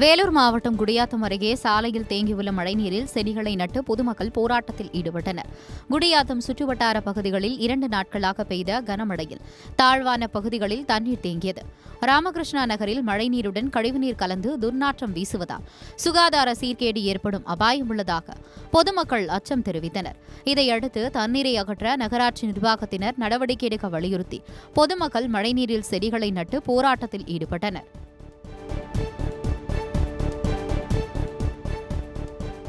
வேலூர் மாவட்டம் குடியாத்தம் அருகே சாலையில் தேங்கியுள்ள மழைநீரில் செடிகளை நட்டு பொதுமக்கள் போராட்டத்தில் ஈடுபட்டனர். குடியாத்தம் சுற்றுவட்டார பகுதிகளில் 2 நாட்களாக பெய்த கனமழையில் தாழ்வான பகுதிகளில் தண்ணீர் தேங்கியது. ராமகிருஷ்ணா நகரில் மழைநீருடன் கழிவுநீர் கலந்து துர்நாற்றம் வீசுவதால் சுகாதார சீர்கேடு ஏற்படும் அபாயம் உள்ளதாக பொதுமக்கள் அச்சம் தெரிவித்தனர். இதையடுத்து தண்ணீரை அகற்ற நகராட்சி நிர்வாகத்தினர் நடவடிக்கை எடுக்க வலியுறுத்தி பொதுமக்கள் மழைநீரில் செடிகளை நட்டு போராட்டத்தில் ஈடுபட்டனர்.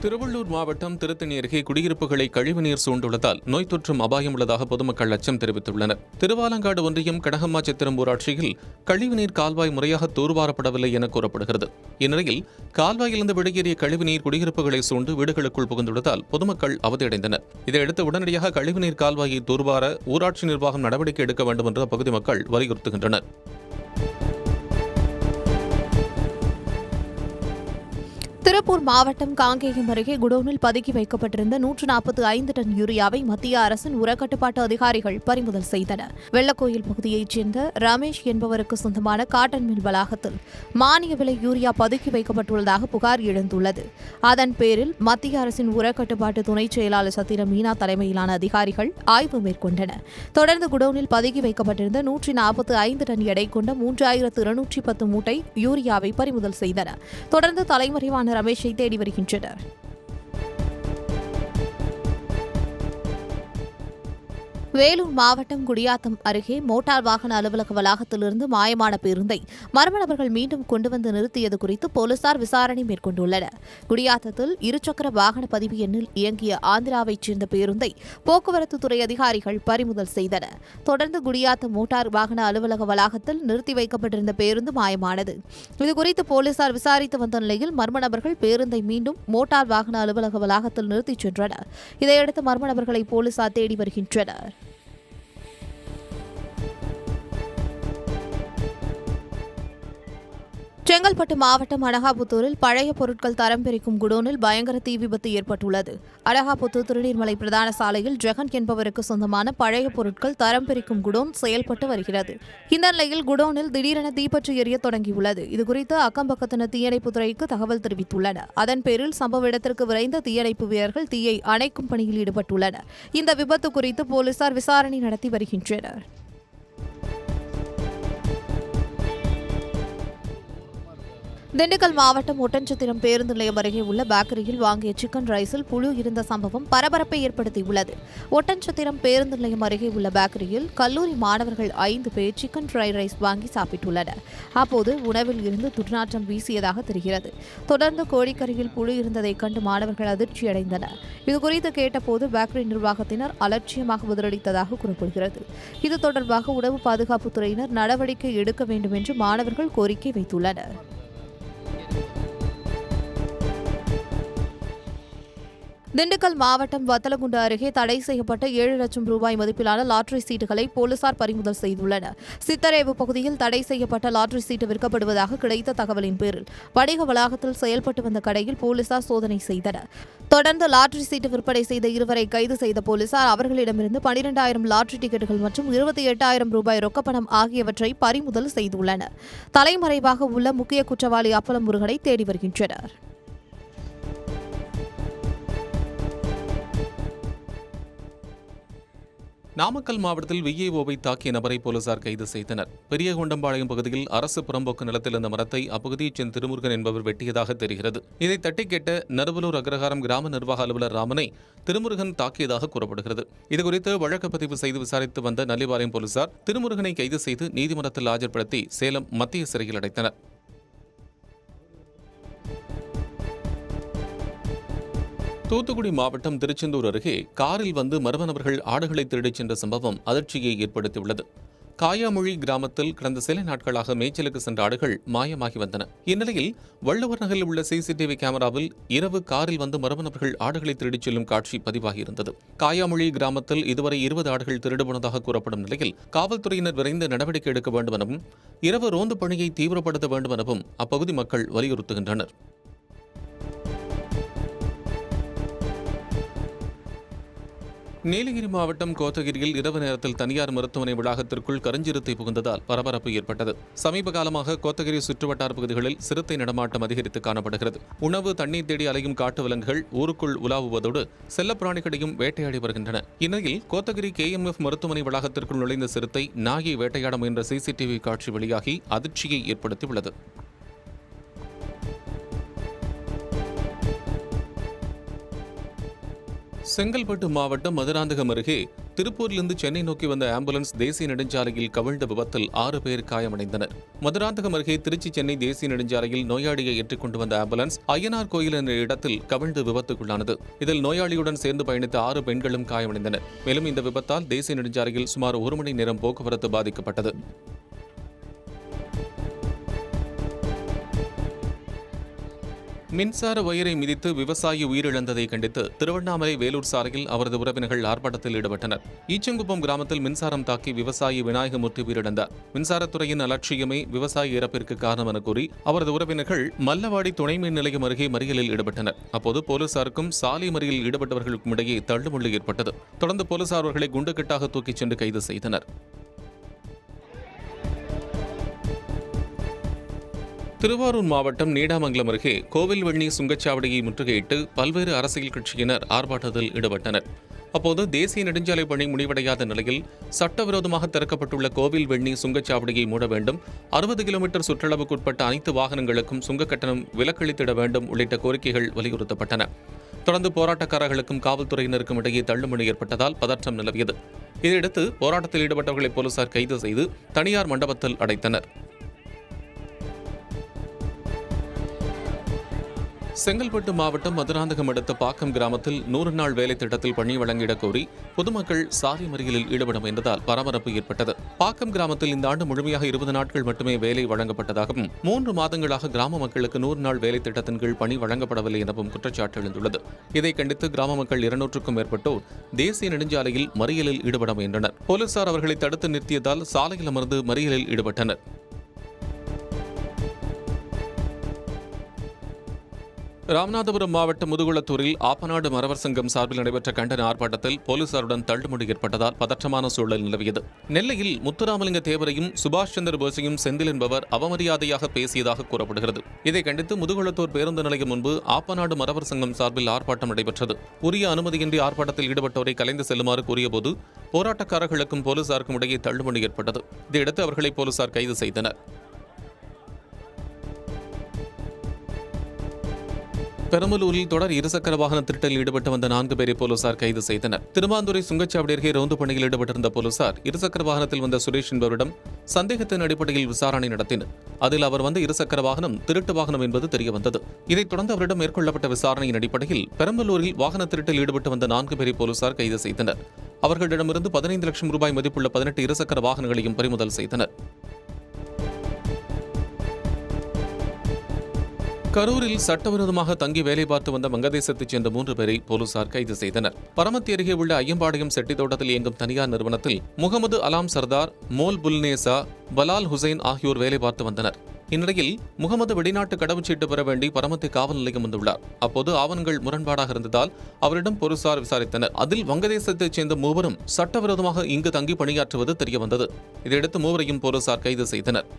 திருவள்ளூர் மாவட்டம் திருத்தணி அருகே குடியிருப்புகளை கழிவுநீர் சூழ்ந்துள்ளதால் நோய் தொற்றும் அபாயம் உள்ளதாக பொதுமக்கள் அச்சம் தெரிவித்துள்ளனர். திருவாலங்காடு ஒன்றியம் கடகம்மாச்சத்திரம் ஊராட்சியில் கழிவுநீர் கால்வாய் முறையாக தூர்வாரப்படவில்லை என கூறப்படுகிறது. இந்நிலையில் கால்வாயிலிருந்து வெளியேறிய கழிவுநீர் குடியிருப்புகளை சூழ்ந்து வீடுகளுக்குள் புகுந்துள்ளதால் பொதுமக்கள் அவதியடைந்தனர். இதையடுத்து உடனடியாக கழிவுநீர் கால்வாயை தூர்வார ஊராட்சி நிர்வாகம் நடவடிக்கை எடுக்க வேண்டும் என்று அப்பகுதி மக்கள் வலியுறுத்துகின்றனர். திருப்பூர் மாவட்டம் காங்கேயம் அருகே குடோனில் பதுக்கி வைக்கப்பட்டிருந்த 145 டன் யூரியாவை மத்திய அரசின் உரக்கட்டுப்பாட்டு அதிகாரிகள் பறிமுதல் செய்தனர். வெள்ளக்கோயில் பகுதியைச் சேர்ந்த ரமேஷ் என்பவருக்கு சொந்தமான காட்டன் மில் வளாகத்தில் மானிய விலை யூரியா பதுக்கி வைக்கப்பட்டுள்ளதாக புகார் எழுந்துள்ளது. அதன் பேரில் மத்திய அரசின் உரக்கட்டுப்பாட்டு துணைச் செயலாளர் சத்திரம் மீனா தலைமையிலான அதிகாரிகள் ஆய்வு மேற்கொண்டனர். தொடர்ந்து குடோனில் பதுக்கி வைக்கப்பட்டிருந்த 145 டன் எடை கொண்ட 3210 மூட்டை யூரியாவை பறிமுதல் செய்தனர். தொடர்ந்து தலைமறைவான ரமேஷை தேடி வருகின்றனர். வேலூர் மாவட்டம் குடியாத்தம் அருகே மோட்டார் வாகன அலுவலக வளாகத்திலிருந்து மாயமான பேருந்தை மர்ம நபர்கள் மீண்டும் கொண்டு வந்து நிறுத்தியது குறித்து போலீசார் விசாரணை மேற்கொண்டுள்ளனர். குடியாத்தத்தில் இருசக்கர வாகன பதிவு எண்ணில் இயங்கிய ஆந்திராவைச் சேர்ந்த பேருந்தை போக்குவரத்து துறை அதிகாரிகள் பறிமுதல் செய்தனர். தொடர்ந்து குடியாத்தம் மோட்டார் வாகன அலுவலக வளாகத்தில் நிறுத்தி வைக்கப்பட்டிருந்த பேருந்து மாயமானது. இதுகுறித்து போலீசார் விசாரித்து வந்த நிலையில் மர்ம நபர்கள் பேருந்தை மீண்டும் மோட்டார் வாகன அலுவலக வளாகத்தில் நிறுத்திச் சென்றனர். இதையடுத்து மர்ம நபர்களை போலீசார் தேடி வருகின்றனர். செங்கல்பட்டு மாவட்டம் அனகாபுத்தூரில் பழைய பொருட்கள் தரம் பிரிக்கும் குடோனில் பயங்கர தீ விபத்து ஏற்பட்டுள்ளது. அனகாபுத்தூர் திருநீர்மலை பிரதான சாலையில் ஜெகன் என்பவருக்கு சொந்தமான பழைய பொருட்கள் தரம் பிரிக்கும் குடோன் செயல்பட்டு வருகிறது. இந்த நிலையில் குடோனில் திடீரென தீப்பற்றி எரிய தொடங்கியுள்ளது. இதுகுறித்து அக்கம்பக்கத்தினர் தீயணைப்புத் துறைக்கு தகவல் தெரிவித்துள்ளனர். அதன் பேரில் சம்பவ இடத்திற்கு விரைந்த தீயணைப்பு வீரர்கள் தீயை அணைக்கும் பணியில் ஈடுபட்டுள்ளனர். இந்த விபத்து குறித்து போலீசார் விசாரணை நடத்தி வருகின்றனர். திண்டுக்கல் மாவட்டம் ஒட்டன்சத்திரம் பேருந்து நிலையம் அருகே உள்ள பேக்கரியில் வாங்கிய சிக்கன் ரைஸில் புழு இருந்த சம்பவம் பரபரப்பை ஏற்படுத்தியுள்ளது. ஒட்டன்சத்திரம் பேருந்து நிலையம் அருகே உள்ள பேக்கரியில் கல்லூரி மாணவர்கள் 5 பேர் சிக்கன் ஃப்ரைட் ரைஸ் வாங்கி சாப்பிட்டுள்ளனர். அப்போது உணவில் இருந்து துர்நாற்றம் வீசியதாக தெரிகிறது. தொடர்ந்து கோழிக்கறியில் புழு இருந்ததைக் கண்டு மாணவர்கள் அதிர்ச்சியடைந்தனர். இதுகுறித்து கேட்டபோது பேக்கரி நிர்வாகத்தினர் அலட்சியமாக பதிலளித்ததாக கூறப்படுகிறது. இது தொடர்பாக உணவு பாதுகாப்புத் துறையினர் நடவடிக்கை எடுக்க வேண்டும் என்று மாணவர்கள் கோரிக்கை வைத்துள்ளனர். திண்டுக்கல் மாவட்டம் வத்தலகுண்டு அருகே தடை செய்யப்பட்ட 7 லட்சம் ரூபாய் மதிப்பிலான லாட்டரி சீட்டுகளை போலீசார் பறிமுதல் செய்துள்ளனர். சித்தரேவு பகுதியில் தடை செய்யப்பட்ட லாட்டரி சீட்டு விற்கப்படுவதாக கிடைத்த தகவலின் பேரில் வணிக வளாகத்தில் செயல்பட்டு வந்த கடையில் போலீசார் சோதனை செய்தனர். தொடர்ந்து லாட்டரி சீட்டு விற்பனை செய்த 2 கைது செய்த போலீசார் அவர்களிடமிருந்து 12,000 லாட்டரி டிக்கெட்டுகள் மற்றும் 28,000 ரூபாய் ரொக்கப்பணம் ஆகியவற்றை பறிமுதல் செய்துள்ளனர். தலைமறைவாக உள்ள முக்கிய குற்றவாளி அப்பலம் முருகனை தேடி வருகின்றனர். நாமக்கல் மாவட்டத்தில் விஏஓவை தாக்கிய நபரை போலீசார் கைது செய்தனர். பெரியகொண்டம்பாளையம் பகுதியில் அரசு புறம்போக்கு நிலத்தில் இருந்த மரத்தை அப்பகுதியைச் சேர்ந்த திருமுருகன் என்பவர் வெட்டியதாக தெரிகிறது. இதை தட்டி கேட்ட நறுவலூர் அக்ரஹாரம் கிராம நிர்வாக அலுவலர் ராமனை திருமுருகன் தாக்கியதாக கூறப்படுகிறது. இதுகுறித்து வழக்கு பதிவு செய்து விசாரித்து வந்த நல்லிபாளையம் போலீசார் திருமுருகனை கைது செய்து நீதிமன்றத்தில் ஆஜர்படுத்தி சேலம் மத்திய சிறையில் அடைத்தனர். தூத்துக்குடி மாவட்டம் திருச்செந்தூர் அருகே காரில் வந்து மர்ம நபர்கள் ஆடுகளை திருடிச் சென்ற சம்பவம் அதிர்ச்சியை ஏற்படுத்தியுள்ளது. காயாமொழி கிராமத்தில் கடந்த சில நாட்களாக மேய்ச்சலுக்கு சென்ற ஆடுகள் மாயமாகி வந்தன. இந்நிலையில் வள்ளுவர் நகரில் உள்ள சிசிடிவி கேமராவில் இரவு காரில் வந்து மர்ம நபர்கள் ஆடுகளை திருடிச் செல்லும் காட்சி பதிவாகியிருந்தது. காயாமொழி கிராமத்தில் இதுவரை 20 ஆடுகள் திருடுபோனதாக கூறப்படும் நிலையில் காவல்துறையினர் விரைந்து நடவடிக்கை எடுக்க வேண்டும் எனவும் இரவு ரோந்து பணியை தீவிரப்படுத்த வேண்டும் எனவும் அப்பகுதி மக்கள் வலியுறுத்துகின்றனர். நீலகிரி மாவட்டம் கோத்தகிரியில் இரவு நேரத்தில் தனியார் மருத்துவமனை வளாகத்திற்குள் கருஞ்சிறுத்தை புகுந்ததால் பரபரப்பு ஏற்பட்டது. சமீப காலமாக கோத்தகிரி சுற்றுவட்டார பகுதிகளில் சிறுத்தை நடமாட்டம் அதிகரித்து காணப்படுகிறது. உணவு, தண்ணீர் தேடி அலையும் காட்டு விலங்குகள் ஊருக்குள் உலாவுவதோடு செல்லப்பிராணிகளையும் வேட்டையாடி வருகின்றன. இந்நிலையில் கோத்தகிரி KMF மருத்துவமனை வளாகத்திற்குள் நுழைந்த சிறுத்தை நாயை வேட்டையாட முயன்ற CCTV காட்சி வெளியாகி அதிர்ச்சியை ஏற்படுத்தியுள்ளது. செங்கல்பட்டு மாவட்டம் மதுராந்தகம் அருகே திருப்பூரிலிருந்து சென்னை நோக்கி வந்த ஆம்புலன்ஸ் தேசிய நெடுஞ்சாலையில் கவிழ்ந்த விபத்தில் 6 பேர் காயமடைந்தனர். மதுராந்தகம் அருகே திருச்சி சென்னை தேசிய நெடுஞ்சாலையில் நோயாளியை ஏற்றிக் கொண்டு வந்த ஆம்புலன்ஸ் அய்யனார் கோயில் என்ற இடத்தில் கவிழ்ந்து விபத்துக்குள்ளானது. இதில் நோயாளியுடன் சேர்ந்து பயணித்த 6 பெண்களும் காயமடைந்தனர். மேலும் இந்த விபத்தால் தேசிய நெடுஞ்சாலையில் சுமார் 1 மணி நேரம் போக்குவரத்து பாதிக்கப்பட்டது. மின்சார வயரை மிதித்து விவசாயி உயிரிழந்ததை கண்டித்து திருவண்ணாமலை வேலூர் சாலையில் அவரது உறவினர்கள் ஆர்ப்பாட்டத்தில் ஈடுபட்டனர். ஈச்சங்குப்பம் கிராமத்தில் மின்சாரம் தாக்கி விவசாயி விநாயகமூர்த்தி உயிரிழந்தார். மின்சாரத்துறையின் அலட்சியமே விவசாயி இறப்பிற்கு காரணம் என கூறி அவரது உறவினர்கள் மல்லவாடி துணை மின் நிலையம் அருகே மறியலில் ஈடுபட்டனர். அப்போது போலீசாருக்கும் சாலை மறியலில் ஈடுபட்டவர்களுக்கும் இடையே தள்ளுமுள்ளு ஏற்பட்டது. தொடர்ந்து போலீசார் அவர்களை குண்டுகட்டாக தூக்கிச் சென்று கைது செய்தனர். திருவாரூர் மாவட்டம் நீடாமங்கலம் அருகே கோவில்வெண்ணி சுங்கச்சாவடியை முற்றுகையிட்டு பல்வேறு அரசியல் கட்சியினர் ஆர்ப்பாட்டத்தில் ஈடுபட்டனர். அப்போது தேசிய நெடுஞ்சாலை பணி முடிவடையாத நிலையில் சட்டவிரோதமாக திறக்கப்பட்டுள்ள கோவில்வெண்ணி சுங்கச்சாவடியை மூட வேண்டும், 60 கிலோமீட்டர் சுற்றளவுக்குட்பட்ட அனைத்து வாகனங்களுக்கும் சுங்க கட்டணம் விலக்களித்திட வேண்டும் உள்ளிட்ட கோரிக்கைகள் வலியுறுத்தப்பட்டன. தொடர்ந்து போராட்டக்காரர்களுக்கும் காவல்துறையினருக்கும் இடையே தள்ளுமுள்ளு ஏற்பட்டதால் பதற்றம் நிலவியது. இதையடுத்து போராட்டத்தில் ஈடுபட்டவர்களை போலீசார் கைது செய்து தனியார் மண்டபத்தில் அடைத்தனர். செங்கல்பட்டு மாவட்டம் மதுராந்தகம் அடுத்த பாக்கம் கிராமத்தில் 100 நாள் வேலை திட்டத்தில் பணி வழங்கிடக் கோரி பொதுமக்கள் சாலை மறியலில் ஈடுபட முயன்றதால் பரபரப்பு ஏற்பட்டது. பாக்கம் கிராமத்தில் இந்த ஆண்டு முழுமையாக 20 நாட்கள் மட்டுமே வேலை வழங்கப்பட்டதாகவும் 3 மாதங்களாக கிராம மக்களுக்கு 100 நாள் வேலை திட்டத்தின் கீழ் பணி வழங்கப்படவில்லை எனவும் குற்றச்சாட்டு எழுந்துள்ளது. இதை கண்டித்து கிராம மக்கள் 200க்கும் மேற்பட்டோர் தேசிய நெடுஞ்சாலையில் மறியலில் ஈடுபட முயன்றனர். போலீசார் அவர்களை தடுத்து நிறுத்தியதால் சாலையில் அமர்ந்து மறியலில் ஈடுபட்டனர். ராமநாதபுரம் மாவட்டம் முதுகுளத்தூரில் ஆப்பநாடு மறவர் சங்கம் சார்பில் நடைபெற்ற கண்டன ஆர்ப்பாட்டத்தில் போலீசாருடன் தள்ளுமுடி ஏற்பட்டதால் பதற்றமான சூழல் நிலவியது. நெல்லையில் முத்துராமலிங்க தேவரையும் சுபாஷ் சந்திர போஸையும் செந்தில் என்பவர் அவமரியாதையாக பேசியதாக கூறப்படுகிறது. இதை கண்டித்து முதுகுளத்தூர் பேருந்து நிலையம் முன்பு ஆப்பநாடு மறவர் சங்கம் சார்பில் ஆர்ப்பாட்டம் நடைபெற்றது. உரிய அனுமதியின்றி ஆர்ப்பாட்டத்தில் ஈடுபட்டவரை கலைந்து செல்லுமாறு கூறியபோது போராட்டக்காரர்களுக்கும் போலீசாருக்கும் இடையே தள்ளுமுடி ஏற்பட்டது. இதையடுத்து அவர்களை போலீசார் கைது செய்தனர். பெரம்பலூரில் தொடர் இருசக்கர வாகன திருட்டில் ஈடுபட்டு வந்த 4 பேரை போலீசார் கைது செய்தனர். திருமாந்துறை சுங்கச்சாவடி அருகே ரோந்து பணியில் ஈடுபட்டிருந்த போலீசார் இருசக்கர வாகனத்தில் வந்த சுரேஷ் என்பவரிடம் சந்தேகத்தின் அடிப்படையில் விசாரணை நடத்தினர். அதில் அவர் வந்த இருசக்கர வாகனம் திருட்டு வாகனம் என்பது தெரியவந்தது. இதைத் தொடர்ந்து அவரிடம் மேற்கொள்ளப்பட்ட விசாரணையின் அடிப்படையில் பெரம்பலூரில் வாகன திருட்டில் ஈடுபட்டு வந்த 4 பேரை போலீசார் கைது செய்தனர். அவர்களிடமிருந்து 15 லட்சம் ரூபாய் மதிப்புள்ள 18 இருசக்கர வாகனங்களையும் பறிமுதல் செய்தனர். கரூரில் சட்டவிரோதமாக தங்கி வேலை பார்த்து வந்த வங்கதேசத்தைச் சேர்ந்த 3 பேரை போலீசார் கைது செய்தனர். பரமத்தி அருகே உள்ள ஐயம்பாளையம் செட்டி தோட்டத்தில் இயங்கும் தனியார் நிறுவனத்தில் முகமது அலாம் சர்தார், மோல் புல்நேசா, பலால் ஹுசைன் ஆகியோர் வேலை பார்த்து வந்தனர். இந்நிலையில் முகமது வெளிநாட்டு கடவுச்சீட்டு பெற வேண்டி பரமத்தி காவல் நிலையம் வந்துள்ளார். அப்போது ஆவணங்கள் முரண்பாடாக இருந்ததால் அவரிடம் போலீசார் விசாரித்தனர். அதில் வங்கதேசத்தைச் சேர்ந்த 3 சட்டவிரோதமாக இங்கு தங்கி பணியாற்றுவது தெரியவந்தது. இதையடுத்து 3 போலீசார் கைது செய்தனர்.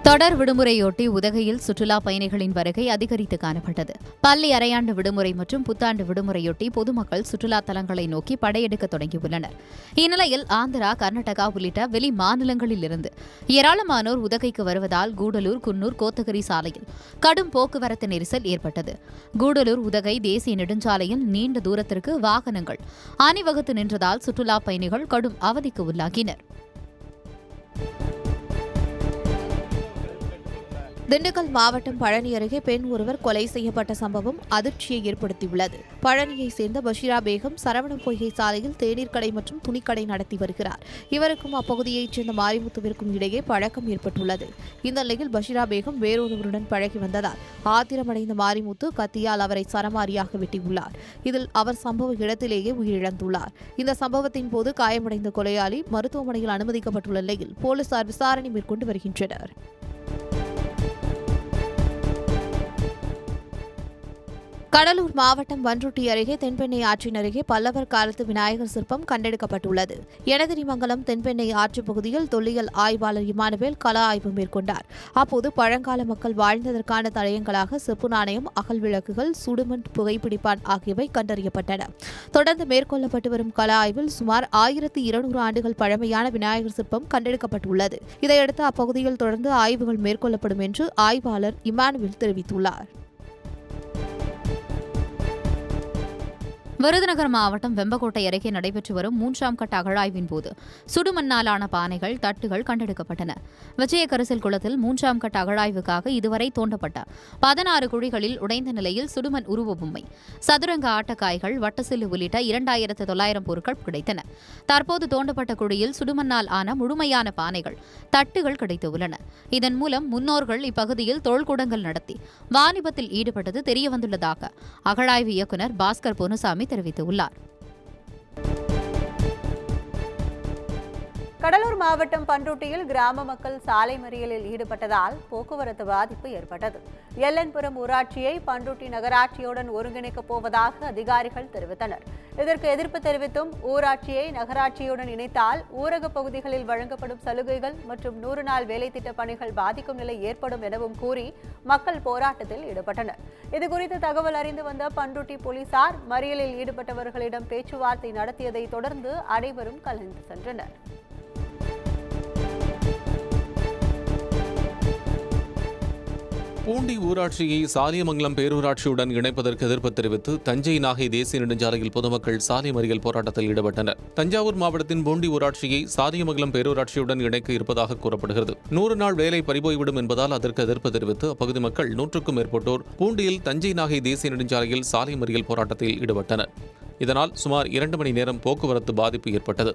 தொடர் விடுமுறையொட்டி உதகையில் சுற்றுலா பயணிகளின் வருகை அதிகரித்து காணப்பட்டது. பள்ளி அரையாண்டு விடுமுறை மற்றும் புத்தாண்டு விடுமுறையொட்டி பொதுமக்கள் சுற்றுலா தலங்களை நோக்கி படையெடுக்க தொடங்கியுள்ளனர். இந்நிலையில் ஆந்திரா, கர்நாடகா உள்ளிட்ட வெளி மாநிலங்களில் இருந்து ஏராளமானோர் உதகைக்கு வருவதால் கூடலூர், குன்னூர், கோத்தகிரி சாலையில் கடும் போக்குவரத்து நெரிசல் ஏற்பட்டது. கூடலூர் உதகை தேசிய நெடுஞ்சாலையில் நீண்ட தூரத்திற்கு வாகனங்கள் அணிவகுத்து நின்றதால் சுற்றுலா பயணிகள் கடும் அவதிக்கு உள்ளாகினர். திண்டுக்கல் மாவட்டம் பழனி அருகே பெண் ஒருவர் கொலை செய்யப்பட்ட சம்பவம் அதிர்ச்சியை ஏற்படுத்தியுள்ளது. பழனியைச் சேர்ந்த பஷீரா பேகம் சரவணம் பொய்கை சாலையில் தேநீர் கடை மற்றும் துணிக்கடை நடத்தி வருகிறார். இவருக்கும் அப்பகுதியைச் சேர்ந்த மாரிமுத்துவிற்கும் இடையே பழக்கம் ஏற்பட்டுள்ளது. இந்த நிலையில் பஷீரா பேகம் வேறொருவருடன் பழகி வந்ததால் ஆத்திரமடைந்த மாரிமுத்து கத்தியால் அவரை சரமாரியாக வெட்டியுள்ளார். இதில் அவர் சம்பவ இடத்திலேயே உயிரிழந்துள்ளார். இந்த சம்பவத்தின் போது காயமடைந்த கொலையாளி மருத்துவமனையில் அனுமதிக்கப்பட்டுள்ள நிலையில் போலீசார் விசாரணை மேற்கொண்டு வருகின்றனர். கடலூர் மாவட்டம் பண்ருட்டி அருகே தென்பெண்ணை ஆற்றின் அருகே பல்லவர் காலத்து விநாயகர் சிற்பம் கண்டெடுக்கப்பட்டுள்ளது. எனதிரிமங்கலம் தென்பெண்ணை ஆற்று பகுதியில் தொல்லியல் ஆய்வாளர் இமானுவேல் கள ஆய்வு மேற்கொண்டார். அப்போது பழங்கால மக்கள் வாழ்ந்ததற்கான தடயங்களாக செப்பு நாணயம், அகல் விளக்குகள், சுடுமண் புகைப்பிடிப்பான் ஆகியவை கண்டறியப்பட்டன. தொடர்ந்து மேற்கொள்ளப்பட்டு வரும் கள ஆய்வில் சுமார் 1200 ஆண்டுகள் பழமையான விநாயகர் சிற்பம் கண்டெடுக்கப்பட்டுள்ளது. இதையடுத்து அப்பகுதியில் தொடர்ந்து ஆய்வுகள் மேற்கொள்ளப்படும் என்று ஆய்வாளர் இமானுவேல் தெரிவித்துள்ளார். விருதுநகர் மாவட்டம் வெம்பக்கோட்டை அருகே நடைபெற்று வரும் 3ஆம் கட்ட அகழாய்வின் போது சுடுமண்ணாலான பானைகள், தட்டுகள் கண்டெடுக்கப்பட்டன. விஜயகரிசல் குளத்தில் 3ஆம் கட்ட அகழாய்வுக்காக இதுவரை தோண்டப்பட்ட 16 குழிகளில் உடைந்த நிலையில் சுடுமண் உருவ பொம்மை, சதுரங்க ஆட்டக்காய்கள், வட்டசில்லு உள்ளிட்ட 2900 பொருட்கள் கிடைத்தன. தற்போது தோண்டப்பட்ட குழியில் சுடுமண்ணால் ஆன முழுமையான பானைகள், தட்டுகள் கிடைத்துள்ளன. இதன் மூலம் முன்னோர்கள் இப்பகுதியில் தொல்குடங்கள் நடத்தி வாணிபத்தில் ஈடுபட்டது தெரியவந்துள்ளதாக அகழாய்வு இயக்குநர் பாஸ்கர் பொன்னுசாமி தெரிவித்துள்ளார். கடலூர் மாவட்டம் பண்ருட்டியில் கிராம மக்கள் சாலை மறியலில் ஈடுபட்டதால் போக்குவரத்து பாதிப்பு ஏற்பட்டது. எல்லன்புரம் ஊராட்சியை பண்ருட்டி நகராட்சியுடன் ஒருங்கிணைக்கப் போவதாக அதிகாரிகள் தெரிவித்தனர். இதற்கு எதிர்ப்பு தெரிவித்தும் ஊராட்சியை நகராட்சியுடன் இணைத்தால் ஊரக பகுதிகளில் வழங்கப்படும் சலுகைகள் மற்றும் 100 நாள் வேலை திட்ட பணிகள் பாதிக்கும் நிலை ஏற்படும் எனவும் கூறி மக்கள் போராட்டத்தில் ஈடுபட்டனர். இதுகுறித்து தகவல் அறிந்து வந்த பண்ருட்டி போலீசார் மறியலில் ஈடுபட்டவர்களிடம் பேச்சுவார்த்தை நடத்தியதை தொடர்ந்து அனைவரும் கலைந்து சென்றனர். பூண்டி ஊராட்சியை சாலியமங்கலம் பேரூராட்சியுடன் இணைப்பதற்கு எதிர்ப்பு தெரிவித்து தஞ்சை நாகை தேசிய நெடுஞ்சாலையில் பொதுமக்கள் சாலை மறியல் போராட்டத்தில் ஈடுபட்டனர். தஞ்சாவூர் மாவட்டத்தின் பூண்டி ஊராட்சியை சாலியமங்கலம் பேரூராட்சியுடன் இணைக்க இருப்பதாக கூறப்படுகிறது. 100 நாள் வேலை பறிபோய்விடும் என்பதால் அதற்கு எதிர்ப்பு தெரிவித்து அப்பகுதி மக்கள் 100க்கும் மேற்பட்டோர் பூண்டியில் தஞ்சை நாகை தேசிய நெடுஞ்சாலையில் சாலை மறியல் போராட்டத்தில் ஈடுபட்டனர். இதனால் சுமார் 2 மணி நேரம் போக்குவரத்து பாதிப்பு ஏற்பட்டது.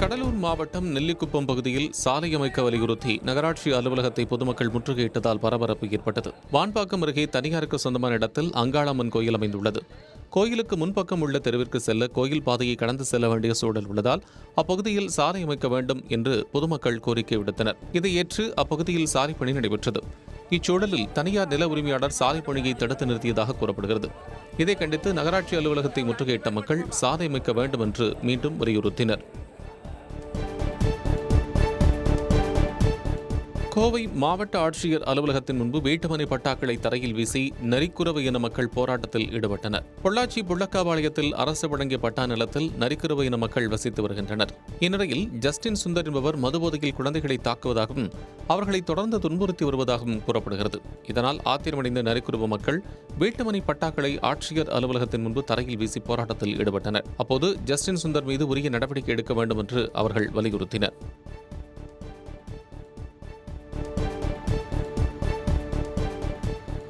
கடலூர் மாவட்டம் நெல்லிக்குப்பம் பகுதியில் சாலை அமைக்க வலியுறுத்தி நகராட்சி அலுவலகத்தை பொதுமக்கள் முற்றுகையிட்டதால் பரபரப்பு ஏற்பட்டது. வான்பாக்கம் அருகே தனியாருக்கு சொந்தமான இடத்தில் அங்காளம்மன் கோயில் அமைந்துள்ளது. கோயிலுக்கு முன்பக்கம் உள்ள தெருவிற்கு செல்ல கோயில் பாதையை கடந்து செல்ல வேண்டிய சூழல் உள்ளதால் அப்பகுதியில் சாலை அமைக்க வேண்டும் என்று பொதுமக்கள் கோரிக்கை விடுத்தனர். இதை ஏற்று அப்பகுதியில் சாலை பணி நடைபெற்றது. இச்சூழலில் தனியார் நில உரிமையாளர் சாலை பணியை தடுத்து நிறுத்தியதாக கூறப்படுகிறது. இதை கண்டித்து நகராட்சி அலுவலகத்தை முற்றுகையிட்ட மக்கள் சாலை அமைக்க வேண்டும் என்று மீண்டும் வலியுறுத்தினர். கோவை மாவட்ட ஆட்சியர் அலுவலகத்தின் முன்பு வீட்டுமனை பட்டாக்களை தரையில் வீசி நரிக்குறவு இன மக்கள் போராட்டத்தில் ஈடுபட்டனர். பொள்ளாச்சி புள்ளக்காபாளையத்தில் அரசு வழங்கிய பட்டா நிலத்தில் நரிக்குறவு இன மக்கள் வசித்து வருகின்றனர். இந்நிலையில் ஜஸ்டின் சுந்தர் என்பவர் மதுபோதையில் குழந்தைகளை தாக்குவதாகவும் அவர்களை தொடர்ந்து துன்புறுத்தி வருவதாகவும் கூறப்படுகிறது. இதனால் ஆத்திரமடைந்த நரிக்குறவு மக்கள் வீட்டுமனை பட்டாக்களை ஆட்சியர் அலுவலகத்தின் முன்பு தரையில் வீசி போராட்டத்தில் ஈடுபட்டனர். அப்போது ஜஸ்டின் சுந்தர் மீது உரிய நடவடிக்கை எடுக்க வேண்டும் என்று அவர்கள் வலியுறுத்தினர்.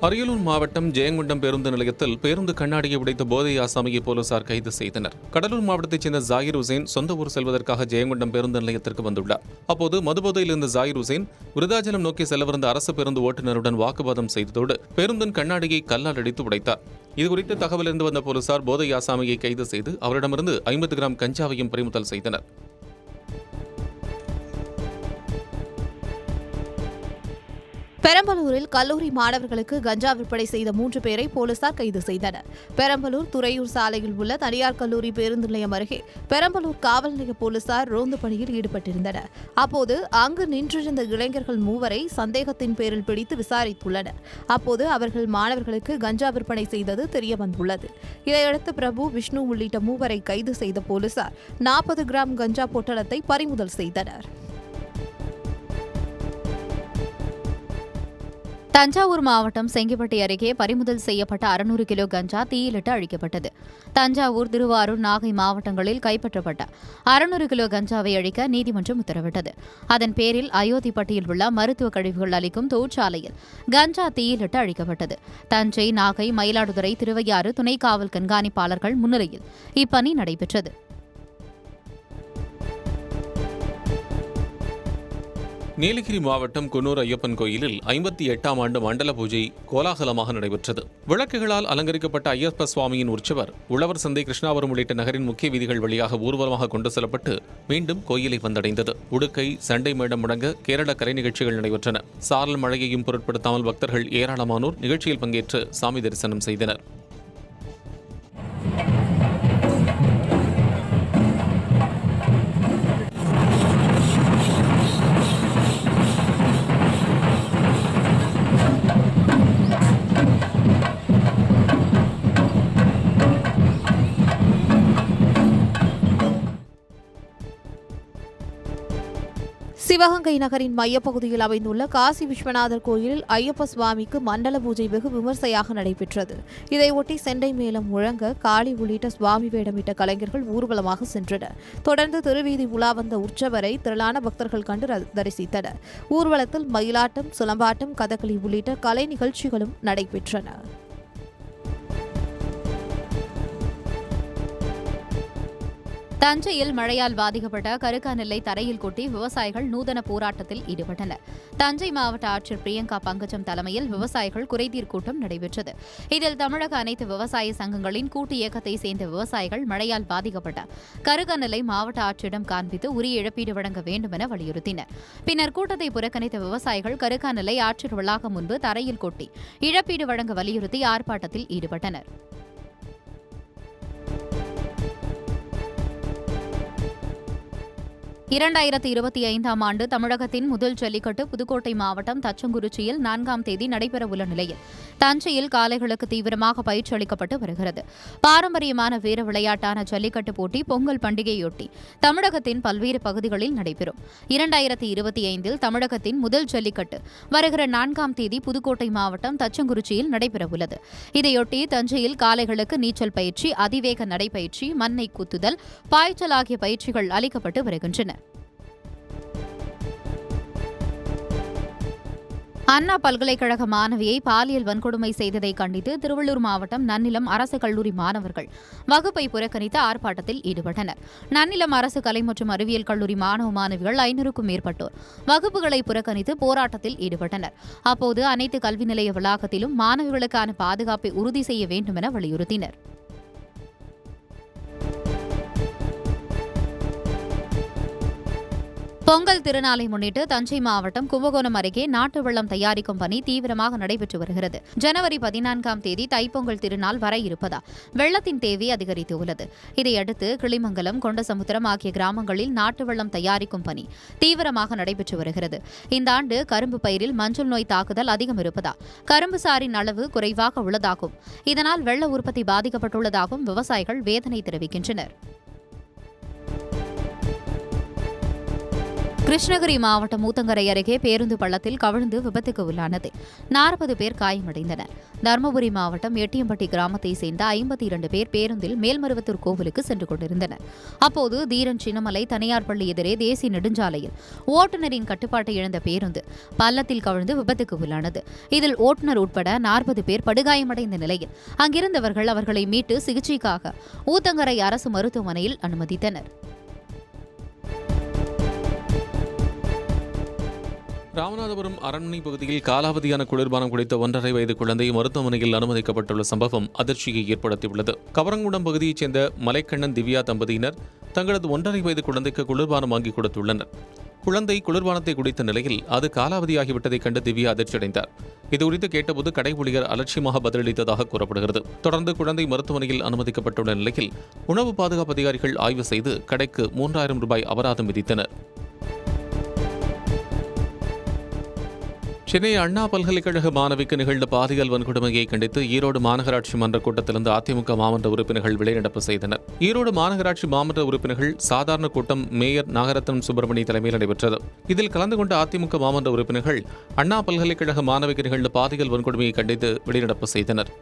அரியலூர் மாவட்டம் ஜெயங்கொண்டம் பேருந்து நிலையத்தில் பேருந்து கண்ணாடியை உடைத்த போதை ஆசாமியை போலீசார் கைது செய்தனர். கடலூர் மாவட்டத்தைச் சேர்ந்த ஜாகிர் ஹுசேன் சொந்த ஊர் செல்வதற்காக ஜெயங்கொண்டம் பேருந்து நிலையத்திற்கு வந்துள்ளார். அப்போது மதுபோதையில் இருந்த ஜாகிர் ஹுசேன் விருதாச்சலம் நோக்கி செல்லவிருந்த அரசு பேருந்து ஓட்டுநருடன் வாக்குவாதம் செய்ததோடு பேருந்தின் கண்ணாடியை கல்லால் அடித்து உடைத்தார். இதுகுறித்து தகவல் இருந்து வந்த போலீசார் போதை ஆசாமியை கைது செய்து அவரிடமிருந்து 50 கிராம் கஞ்சாவையும் பறிமுதல் செய்தனர். பெரம்பலூரில் கல்லூரி மாணவர்களுக்கு கஞ்சா விற்பனை செய்த 3 பேரை போலீசார் கைது செய்தனர். பெரம்பலூர் துறையூர் சாலையில் உள்ள தனியார் கல்லூரி பேருந்து நிலையம் அருகே பெரம்பலூர் காவல் நிலைய போலீசார் ரோந்து பணியில் ஈடுபட்டிருந்தனர். அப்போது அங்கு நின்றிருந்த இளைஞர்கள் 3வரை சந்தேகத்தின் பேரில் பிடித்து விசாரித்துள்ளனர். அப்போது அவர்கள் மாணவர்களுக்கு கஞ்சா விற்பனை செய்தது தெரியவந்துள்ளது. இதையடுத்து பிரபு, விஷ்ணு உள்ளிட்ட 3வரை கைது செய்த போலீசார் 40 கிராம் கஞ்சா பொட்டலத்தை பறிமுதல் செய்தனர். தஞ்சாவூர் மாவட்டம் செங்கிப்பட்டி அருகே பறிமுதல் செய்யப்பட்ட 600 கிலோ கஞ்சா தீயிலிட்டு அழிக்கப்பட்டது. தஞ்சாவூர், திருவாரூர், நாகை மாவட்டங்களில் கைப்பற்றப்பட்ட 600 கிலோ கஞ்சாவை அழிக்க நீதிமன்றம் உத்தரவிட்டது. அதன் பேரில் அயோத்திப்பட்டியில் உள்ள மருத்துவ கழிவுகள் அளிக்கும் தொழிற்சாலையில் கஞ்சா தீயிலிட்டு அழிக்கப்பட்டது. தஞ்சை, நாகை, மயிலாடுதுறை, திருவையாறு துணை காவல் கண்காணிப்பாளர்கள் முன்னிலையில் இப்பணி நடைபெற்றது. நீலகிரி மாவட்டம் குன்னூர் ஐயப்பன் கோயிலில் 58ஆம் ஆண்டு மண்டல பூஜை கோலாகலமாக நடைபெற்றது. விளக்குகளால் அலங்கரிக்கப்பட்ட ஐயப்ப சுவாமியின் உற்சவர் உழவர் சந்தை, கிருஷ்ணாபுரம் உள்ளிட்ட நகரின் முக்கிய வீதிகள் வழியாக ஊர்வலமாக கொண்டு செல்லப்பட்டு மீண்டும் கோயிலை வந்தடைந்தது. உடுக்கை, சண்டை மேடம் முழங்க கேரள கலை நிகழ்ச்சிகள் நடைபெற்றன. சாரல் மழையையும் பொருட்படுத்தாமல் பக்தர்கள் ஏராளமானோர் நிகழ்ச்சியில் பங்கேற்று சாமி தரிசனம் செய்தனர். சிவகங்கை நகரின் மையப்பகுதியில் அமைந்துள்ள காசி விஸ்வநாதர் கோயிலில் ஐயப்ப சுவாமிக்கு மண்டல பூஜை வெகு விமர்சையாக நடைபெற்றது. இதையொட்டி செண்டை மேளம் முழங்க காளி உள்ளிட்ட சுவாமி வேடமிட்ட கலைஞர்கள் ஊர்வலமாக சென்றனர். தொடர்ந்து திருவீதி உலா வந்த உற்சவரை திரளான பக்தர்கள் கண்டு தரிசித்தனர். ஊர்வலத்தில் மயிலாட்டம், சிலம்பாட்டம், கதகளி உள்ளிட்ட கலை நிகழ்ச்சிகளும் நடைபெற்றன. தஞ்சையில் மழையால் பாதிக்கப்பட்ட கருக்காநெல்லை தரையில் கொட்டி விவசாயிகள் நூதன போராட்டத்தில் ஈடுபட்டனர். தஞ்சை மாவட்ட ஆட்சியர் பிரியங்கா பங்கஜம் தலைமையில் விவசாயிகள் குறைதீர் கூட்டம் நடைபெற்றது. இதில் தமிழக அனைத்து விவசாய சங்கங்களின் கூட்டு இயக்கத்தை சேர்ந்த விவசாயிகள் மழையால் பாதிக்கப்பட்ட கருக்காநெல்லை மாவட்ட ஆட்சியிடம் காண்பித்து உரிய இழப்பீடு வழங்க வேண்டும் என வலியுறுத்தினர். பின்னர் கூட்டத்தை புறக்கணித்த விவசாயிகள் கருக்காநெல்லை ஆட்சியர் வளாகம் முன்பு தரையில் கொட்டி இழப்பீடு வழங்க வலியுறுத்தி ஆர்ப்பாட்டத்தில் ஈடுபட்டனர். 2025ஆம் ஆண்டு தமிழகத்தின் முதல் ஜல்லிக்கட்டு புதுக்கோட்டை மாவட்டம் தச்சங்குறிச்சியில் 4ஆம் தேதி நடைபெறவுள்ள நிலையில் தஞ்சையில் காளைகளுக்கு தீவிரமாக பயிற்சி அளிக்கப்பட்டு வருகிறது. பாரம்பரியமான வீர விளையாட்டான ஜல்லிக்கட்டு போட்டி பொங்கல் பண்டிகையொட்டி தமிழகத்தின் பல்வேறு பகுதிகளில் நடைபெறும். 2025இல் தமிழகத்தின் முதல் ஜல்லிக்கட்டு வருகிற 4ஆம் தேதி புதுக்கோட்டை மாவட்டம் தச்சங்குறிச்சியில் நடைபெறவுள்ளது. இதையொட்டி தஞ்சையில் காளைகளுக்கு நீச்சல் பயிற்சி, அதிவேக நடைபயிற்சி, மண்ணை குத்துதல், பாய்ச்சல் ஆகிய பயிற்சிகள் அளிக்கப்பட்டு வருகின்றன. அண்ணா பல்கலைக்கழக மாணவியை பாலியல் வன்கொடுமை செய்ததை கண்டித்து திருவள்ளூர் மாவட்டம் நன்னிலம் அரசு கல்லூரி மாணவர்கள் வகுப்பை புறக்கணித்து ஆர்ப்பாட்டத்தில் ஈடுபட்டனர். நன்னிலம் அரசு கலை மற்றும் அறிவியல் கல்லூரி மாணவ மாணவிகள் 500க்கும் மேற்பட்டோர் வகுப்புகளை புறக்கணித்து போராட்டத்தில் ஈடுபட்டனர். அப்போது அனைத்து கல்வி நிலைய வளாகத்திலும் மாணவிகளுக்கான பாதுகாப்பை உறுதி செய்ய வேண்டும் என வலியுறுத்தினர். பொங்கல் திருநாளை முன்னிட்டு தஞ்சை மாவட்டம் கும்பகோணம் அருகே நாட்டு வெள்ளம் தயாரிக்கும் பணி தீவிரமாக நடைபெற்று வருகிறது. ஜனவரி 14ஆம் தேதி தைப்பொங்கல் திருநாள் வர இருப்பதால் வெள்ளத்தின் தேவை அதிகரித்துள்ளது. இதையடுத்து கிளிமங்கலம், கொண்டசமுத்திரம் ஆகிய கிராமங்களில் நாட்டு வெள்ளம் தயாரிக்கும் பணி தீவிரமாக நடைபெற்று வருகிறது. இந்த ஆண்டு கரும்பு பயிரில் மஞ்சள் நோய் தாக்குதல் அதிகம் இருப்பதால் கரும்பு சாரின் அளவு குறைவாக உள்ளதாகவும் இதனால் வெள்ள உற்பத்தி பாதிக்கப்பட்டுள்ளதாகவும் விவசாயிகள் வேதனை தெரிவிக்கின்றனர். கிருஷ்ணகிரி மாவட்டம் ஊத்தங்கரை அருகே பேருந்து பள்ளத்தில் கவிழ்ந்து விபத்துக்கு உள்ளானது. 40 பேர் காயமடைந்தனர். தருமபுரி மாவட்டம் எட்டியம்பட்டி கிராமத்தை சேர்ந்த 52 பேர் பேருந்தில் மேல்மருவத்தூர் கோவிலுக்கு சென்று கொண்டிருந்தனர். அப்போது தீரன் சின்னமலை தனியார் பள்ளி எதிரே தேசிய நெடுஞ்சாலையில் ஓட்டுநரின் கட்டுப்பாட்டை இழந்த பேருந்து பள்ளத்தில் கவிழ்ந்து விபத்துக்கு உள்ளானது. இதில் ஓட்டுநர் உட்பட 40 பேர் படுகாயமடைந்த நிலையில் அங்கிருந்தவர்கள் அவர்களை மீட்டு சிகிச்சைக்காக ஊத்தங்கரை அரசு மருத்துவமனையில் அனுமதித்தனர். ராமநாதபுரம் அரண்மனை பகுதியில் காலாவதியான குளிர்பானம் குடித்த 1.5 வயது குழந்தை மருத்துவமனையில் அனுமதிக்கப்பட்டுள்ள சம்பவம் அதிர்ச்சியை ஏற்படுத்தியுள்ளது. கவரங்குடம் பகுதியைச் சேர்ந்த மலைக்கண்ணன், திவ்யா தம்பதியினர் தங்களது 1.5 வயது குழந்தைக்கு குளிர்பானம் வாங்கி கொடுத்துள்ளனர். குழந்தை குளிர்பானத்தை குடித்த நிலையில் அது காலாவதியாகிவிட்டதைக் கண்டு திவ்யா அதிர்ச்சியடைந்தார். இதுகுறித்து கேட்டபோது கடை ஊழியர் அலட்சியமாக பதிலளித்ததாக கூறப்படுகிறது. தொடர்ந்து குழந்தை மருத்துவமனையில் அனுமதிக்கப்பட்டுள்ள நிலையில் உணவு பாதுகாப்பு அதிகாரிகள் ஆய்வு செய்து கடைக்கு 3000 ரூபாய் அபராதம் விதித்தனர். சென்னை அண்ணா பல்கலைக்கழக மாணவிக்கு நிகழ்ந்த பாலியல் வன்கொடுமையை கண்டித்து ஈரோடு மாநகராட்சி மன்ற கூட்டத்திலிருந்து அதிமுக மாமன்ற உறுப்பினர்கள் வெளிநடப்பு செய்தனர். ஈரோடு மாநகராட்சி மாமன்ற உறுப்பினர்கள் சாதாரண கூட்டம் மேயர் நாகரத்னம் சுப்பிரமணி தலைமையில் நடைபெற்றது. இதில் கலந்து கொண்ட அதிமுக மாமன்ற உறுப்பினர்கள் அண்ணா பல்கலைக்கழக மாணவிக்கு நிகழ்ந்த பாலியல் வன்கொடுமையை கண்டித்து வெளிநடப்பு செய்தனர்.